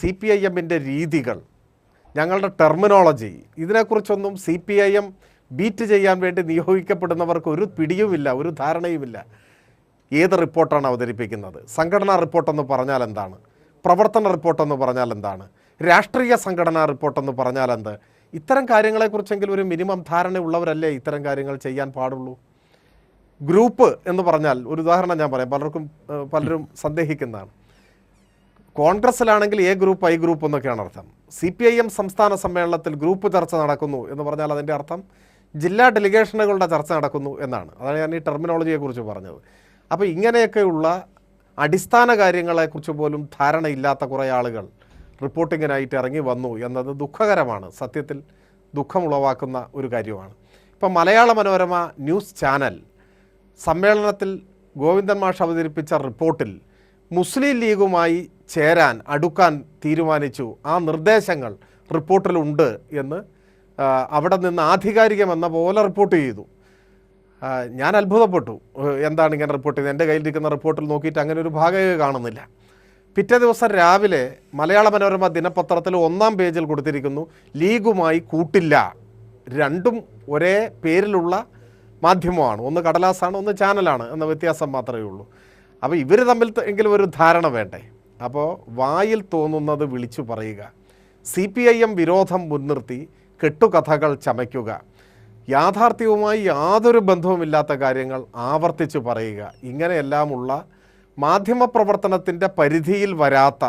CPIM-ന്റെ രീതികൾ, ഞങ്ങളുടെ terminology, ഇതിനെക്കുറിച്ചൊന്നും CPIM beat ചെയ്യാൻ വേണ്ടി നിയോഗിക്കപ്പെടുന്നവർക്ക് ഒരു പിടിയുമില്ല, ഒരു ധാരണയുമില്ല. ഏത് റിപ്പോർട്ടാണ് അവതരിപ്പിക്കുന്നത്? സംഘടനാ റിപ്പോർട്ടെന്ന് പറഞ്ഞാൽ എന്താണ്? പ്രവർത്തന റിപ്പോർട്ടെന്ന് പറഞ്ഞാൽ എന്താണ്? രാഷ്ട്രീയ സംഘടനാ റിപ്പോർട്ടെന്ന് പറഞ്ഞാൽ എന്ത്? ഇത്തരം കാര്യങ്ങളെക്കുറിച്ചെങ്കിലും ഒരു മിനിമം ധാരണയുള്ളവരല്ലേ ഇത്തരം കാര്യങ്ങൾ ചെയ്യാൻ പാടുള്ളൂ. ഗ്രൂപ്പ് എന്ന് പറഞ്ഞാൽ ഒരു ഉദാഹരണം ഞാൻ പറയാം, പലരും സന്ദേഹിക്കുന്നതാണ്. കോൺഗ്രസ്സിലാണെങ്കിൽ A ഗ്രൂപ്പ് I ഗ്രൂപ്പ് എന്നൊക്കെയാണ് അർത്ഥം. CPIM സംസ്ഥാന സമ്മേളനത്തിൽ ഗ്രൂപ്പ് ചർച്ച നടക്കുന്നു എന്ന് പറഞ്ഞാൽ അതിൻ്റെ അർത്ഥം ജില്ലാ ഡെലിഗേഷനുകളുടെ ചർച്ച നടക്കുന്നു എന്നാണ്. അതാണ് ഞാൻ ഈ ടെർമിനോളജിയെക്കുറിച്ച് പറഞ്ഞത്. അപ്പോൾ ഇങ്ങനെയൊക്കെയുള്ള അടിസ്ഥാന കാര്യങ്ങളെക്കുറിച്ച് പോലും ധാരണയില്ലാത്ത കുറേ ആളുകൾ റിപ്പോർട്ടിങ്ങിനായിട്ട് ഇറങ്ങി വന്നു എന്നത് ദുഃഖകരമാണ്, സത്യത്തിൽ ദുഃഖമുളവാക്കുന്ന ഒരു കാര്യമാണ്. ഇപ്പം മലയാള മനോരമ ന്യൂസ് ചാനൽ സമ്മേളനത്തിൽ ഗോവിന്ദൻ മാഷ് അവതരിപ്പിച്ച റിപ്പോർട്ടിൽ മുസ്ലിം ലീഗുമായി ചേരാൻ അടുക്കാൻ തീരുമാനിച്ചു, ആ നിർദ്ദേശങ്ങൾ റിപ്പോർട്ടിലുണ്ട് എന്ന് അവിടെ നിന്ന് ആധികാരികമെന്ന പോലെ റിപ്പോർട്ട് ചെയ്തു. ഞാൻ അത്ഭുതപ്പെട്ടു, എന്താണ് ഇങ്ങനെ റിപ്പോർട്ട് ചെയ്തത്? എൻ്റെ കയ്യിലിരിക്കുന്ന റിപ്പോർട്ടിൽ നോക്കിയിട്ട് അങ്ങനെ ഒരു ഭാഗമേ കാണുന്നില്ല. പിറ്റേ ദിവസം രാവിലെ മലയാള മനോരമ ദിനപത്രത്തിൽ 1-ാം പേജിൽ കൊടുത്തിരിക്കുന്നു, ലീഗുമായി കൂട്ടില്ല. രണ്ടും ഒരേ പേരിലുള്ള മാധ്യമമാണ്, ഒന്ന് കടലാസാണ്, ഒന്ന് ചാനലാണ് എന്ന വ്യത്യാസം മാത്രമേ ഉള്ളൂ. അപ്പോൾ ഇവർ തമ്മിൽ എങ്കിലും ഒരു ധാരണ വേണ്ടേ? അപ്പോൾ വായിൽ തോന്നുന്നത് വിളിച്ചു പറയുക, CPIM വിരോധം മുൻനിർത്തി കെട്ടുകഥകൾ ചമയ്ക്കുക, യാഥാർത്ഥ്യവുമായി യാതൊരു ബന്ധവുമില്ലാത്ത കാര്യങ്ങൾ ആവർത്തിച്ച് പറയുക, ഇങ്ങനെയെല്ലാമുള്ള മാധ്യമപ്രവർത്തനത്തിൻ്റെ പരിധിയിൽ വരാത്ത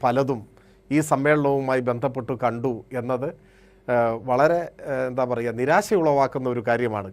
പലതും ഈ സമ്മേളനവുമായി ബന്ധപ്പെട്ട് കണ്ടു എന്നത് വളരെ നിരാശയുളവാക്കുന്ന ഒരു കാര്യമാണ്.